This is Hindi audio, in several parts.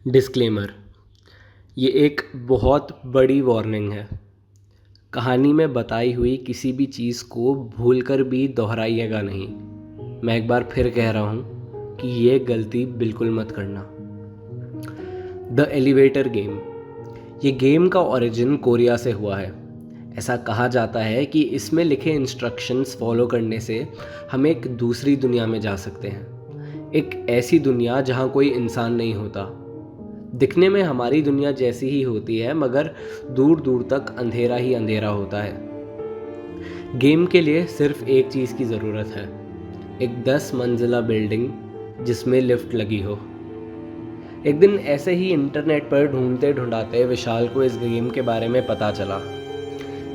डिस्क्लेमर। ये एक बहुत बड़ी वार्निंग है। कहानी में बताई हुई किसी भी चीज़ को भूलकर भी दोहराइएगा नहीं। मैं एक बार फिर कह रहा हूँ कि ये गलती बिल्कुल मत करना। The elevator game. ये गेम का ओरिजिन कोरिया से हुआ है। ऐसा कहा जाता है कि इसमें लिखे इंस्ट्रक्शंस फॉलो करने से हम एक दूसरी दुनिया में जा सकते हैं। एक ऐसी दुनिया जहाँ कोई इंसान नहीं होता। दिखने में हमारी दुनिया जैसी ही होती है, मगर दूर दूर तक अंधेरा ही अंधेरा होता है। गेम के लिए सिर्फ एक चीज़ की ज़रूरत है, एक 10 मंजिला बिल्डिंग जिसमें लिफ्ट लगी हो। एक दिन ऐसे ही इंटरनेट पर ढूंढते ढूंढाते विशाल को इस गेम के बारे में पता चला।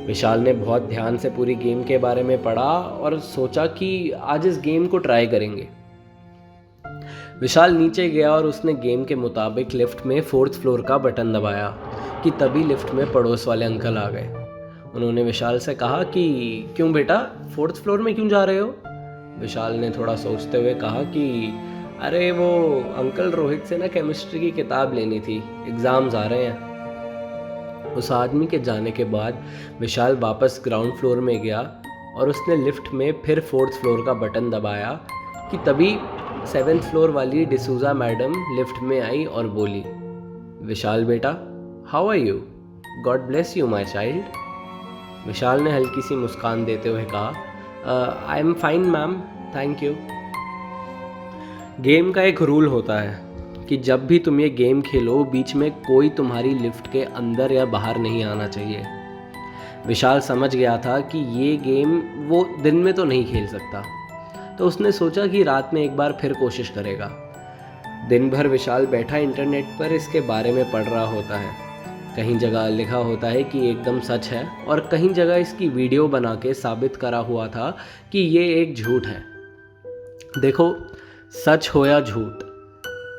विशाल ने बहुत ध्यान से पूरी गेम के बारे में पढ़ा और सोचा कि आज इस गेम को ट्राई करेंगे। विशाल नीचे गया और उसने गेम के मुताबिक लिफ्ट में 4th फ्लोर का बटन दबाया कि तभी लिफ्ट में पड़ोस वाले अंकल आ गए। उन्होंने विशाल से कहा कि क्यों बेटा, 4th फ्लोर में क्यों जा रहे हो? विशाल ने थोड़ा सोचते हुए कहा कि अरे वो अंकल रोहित से ना केमिस्ट्री की किताब लेनी थी, एग्ज़ाम्स आ रहे हैं। उस आदमी के जाने के बाद विशाल वापस ग्राउंड फ्लोर में गया और उसने लिफ्ट में फिर 4th फ्लोर का बटन दबाया कि तभी 7th फ्लोर वाली डिसूजा मैडम लिफ्ट में आई और बोली, विशाल बेटा, how are you? God bless you my child. Vishal ने हल्की सी मुस्कान देते हुए कहा, I am fine ma'am, thank you. Game का एक रूल होता है कि जब भी तुम ये गेम खेलो, बीच में कोई तुम्हारी लिफ्ट के अंदर या बाहर नहीं आना चाहिए। विशाल समझ गया था कि ये गेम वो दिन में तो नहीं खेल सकता, तो उसने सोचा कि रात में एक बार फिर कोशिश करेगा। दिन भर विशाल बैठा इंटरनेट पर इसके बारे में पढ़ रहा होता है। कहीं जगह लिखा होता है कि एकदम सच है और कहीं जगह इसकी वीडियो बना के साबित करा हुआ था कि ये एक झूठ है। देखो, सच हो या झूठ,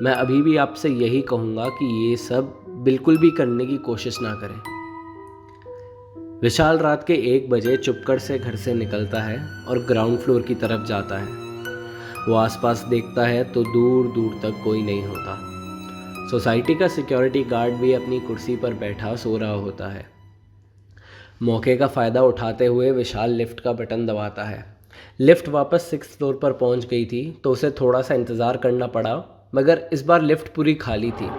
मैं अभी भी आपसे यही कहूँगा कि ये सब बिल्कुल भी करने की कोशिश ना करें। विशाल रात के 1 बजे चुपकर से घर से निकलता है और ग्राउंड फ्लोर की तरफ जाता है। वो आसपास देखता है तो दूर दूर तक कोई नहीं होता। सोसाइटी का सिक्योरिटी गार्ड भी अपनी कुर्सी पर बैठा सो रहा होता है। मौके का फ़ायदा उठाते हुए विशाल लिफ्ट का बटन दबाता है। लिफ्ट वापस 6th फ्लोर पर पहुंच गई थी तो उसे थोड़ा सा इंतज़ार करना पड़ा, मगर इस बार लिफ्ट पूरी खाली थी।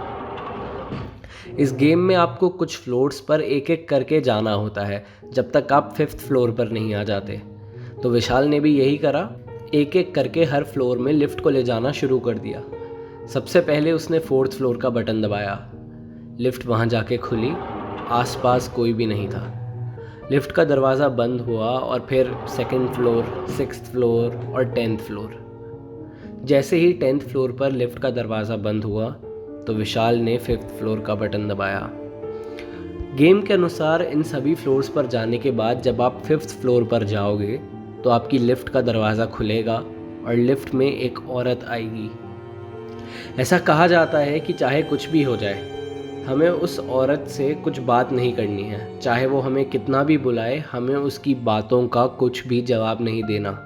इस गेम में आपको कुछ फ्लोर्स पर एक एक करके जाना होता है जब तक आप 5th फ्लोर पर नहीं आ जाते। तो विशाल ने भी यही करा, एक एक करके हर फ्लोर में लिफ्ट को ले जाना शुरू कर दिया। सबसे पहले उसने 4th फ्लोर का बटन दबाया। लिफ्ट वहाँ जाके खुली, आसपास कोई भी नहीं था। लिफ्ट का दरवाज़ा बंद हुआ और फिर 2nd फ्लोर, 6th फ्लोर और 10th फ्लोर। जैसे ही 10th फ्लोर पर लिफ्ट का दरवाज़ा बंद हुआ तो विशाल ने 5th फ्लोर का बटन दबाया। गेम के अनुसार इन सभी फ्लोर्स पर जाने के बाद जब आप 5th फ्लोर पर जाओगे तो आपकी लिफ्ट का दरवाज़ा खुलेगा और लिफ्ट में एक औरत आएगी। ऐसा कहा जाता है कि चाहे कुछ भी हो जाए, हमें उस औरत से कुछ बात नहीं करनी है। चाहे वो हमें कितना भी बुलाए, हमें उसकी बातों का कुछ भी जवाब नहीं देना।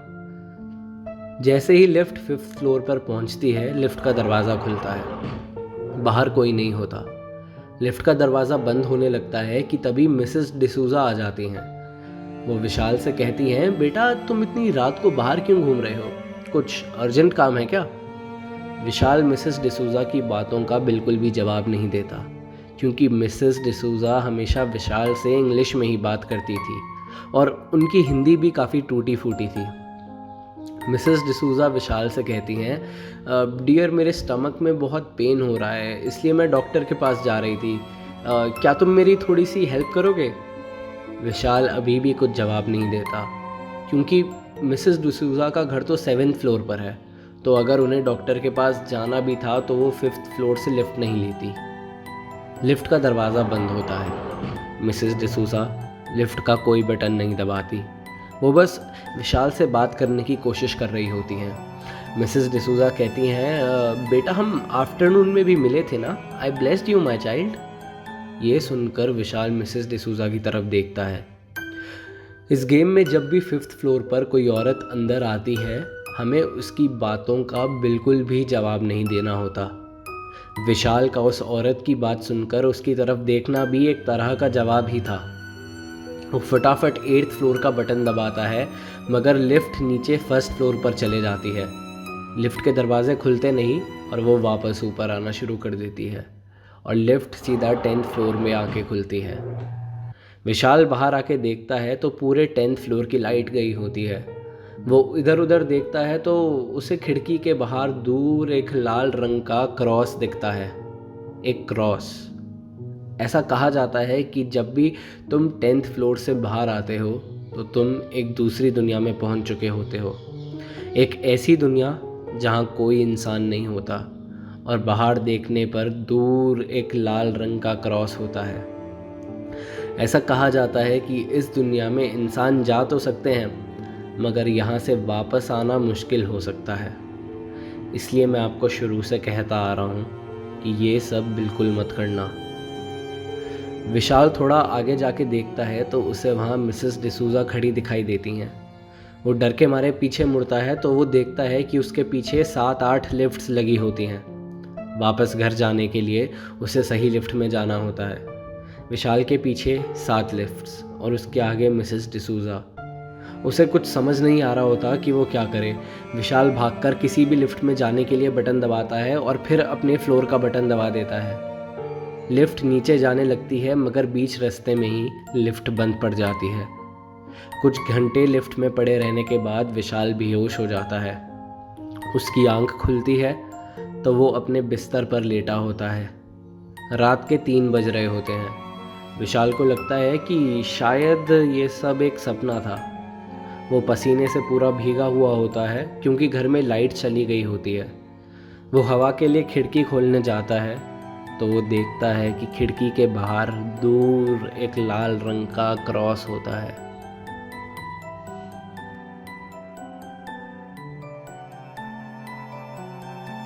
जैसे ही लिफ्ट 5th फ्लोर पर पहुंचती है, लिफ्ट का दरवाज़ा खुलता है। बाहर कोई नहीं होता। लिफ्ट का दरवाज़ा बंद होने लगता है कि तभी मिसेस डिसूजा आ जाती हैं। वो विशाल से कहती हैं, बेटा तुम इतनी रात को बाहर क्यों घूम रहे हो? कुछ अर्जेंट काम है क्या? विशाल मिसेस डिसूजा की बातों का बिल्कुल भी जवाब नहीं देता, क्योंकि मिसेस डिसूजा हमेशा विशाल से इंग्लिश में ही बात करती थी और उनकी हिंदी भी काफ़ी टूटी फूटी थी। मिसेस डिसूजा विशाल से कहती हैं, डियर मेरे स्टमक में बहुत पेन हो रहा है, इसलिए मैं डॉक्टर के पास जा रही थी। क्या तुम मेरी थोड़ी सी हेल्प करोगे? विशाल अभी भी कुछ जवाब नहीं देता, क्योंकि मिसेस डिसूजा का घर तो 7th फ्लोर पर है, तो अगर उन्हें डॉक्टर के पास जाना भी था तो वो 5th फ्लोर से लिफ्ट नहीं लेती। लिफ्ट का दरवाज़ा बंद होता है। मिसेस डिसूजा लिफ्ट का कोई बटन नहीं दबाती, वो बस विशाल से बात करने की कोशिश कर रही होती हैं। मिसेस डिसूजा कहती हैं, बेटा हम आफ्टरनून में भी मिले थे ना, आई ब्लेस्ड यू माई चाइल्ड। ये सुनकर विशाल मिसेस डिसूजा की तरफ देखता है। इस गेम में जब भी 5th फ्लोर पर कोई औरत अंदर आती है, हमें उसकी बातों का बिल्कुल भी जवाब नहीं देना होता। विशाल का उस औरत की बात सुनकर उसकी तरफ देखना भी एक तरह का जवाब ही था। वो फटाफट 8th फ्लोर का बटन दबाता है, मगर लिफ्ट नीचे फर्स्ट फ्लोर पर चले जाती है। लिफ्ट के दरवाजे खुलते नहीं और वो वापस ऊपर आना शुरू कर देती है और लिफ्ट सीधा 10th फ्लोर में आके खुलती है। विशाल बाहर आके देखता है तो पूरे 10th फ्लोर की लाइट गई होती है। वो इधर उधर देखता है तो उसे खिड़की के बाहर दूर एक लाल रंग का क्रॉस दिखता है। एक क्रॉस। ऐसा कहा जाता है कि जब भी तुम 10th फ्लोर से बाहर आते हो तो तुम एक दूसरी दुनिया में पहुंच चुके होते हो। एक ऐसी दुनिया जहां कोई इंसान नहीं होता और बाहर देखने पर दूर एक लाल रंग का क्रॉस होता है। ऐसा कहा जाता है कि इस दुनिया में इंसान जा तो सकते हैं, मगर यहाँ से वापस आना मुश्किल हो सकता है। इसलिए मैं आपको शुरू से कहता आ रहा हूँ कि ये सब बिल्कुल मत करना। विशाल थोड़ा आगे जाके देखता है तो उसे वहाँ मिसेस डिसूज़ा खड़ी दिखाई देती हैं। वो डर के मारे पीछे मुड़ता है तो वो देखता है कि उसके पीछे 7-8 लिफ्ट्स लगी होती हैं। वापस घर जाने के लिए उसे सही लिफ्ट में जाना होता है। विशाल के पीछे 7 लिफ्ट्स और उसके आगे मिसेस डिसूज़ा। उसे कुछ समझ नहीं आ रहा होता कि वो क्या करे। विशाल भागकर किसी भी लिफ्ट में जाने के लिए बटन दबाता है और फिर अपने फ्लोर का बटन दबा देता है। लिफ्ट नीचे जाने लगती है, मगर बीच रास्ते में ही लिफ्ट बंद पड़ जाती है। कुछ घंटे लिफ्ट में पड़े रहने के बाद विशाल बेहोश हो जाता है। उसकी आंख खुलती है तो वो अपने बिस्तर पर लेटा होता है। रात के 3 बज रहे होते हैं। विशाल को लगता है कि शायद ये सब एक सपना था। वो पसीने से पूरा भीगा हुआ होता है क्योंकि घर में लाइट चली गई होती है। वो हवा के लिए खिड़की खोलने जाता है तो वो देखता है कि खिड़की के बाहर दूर एक लाल रंग का क्रॉस होता है।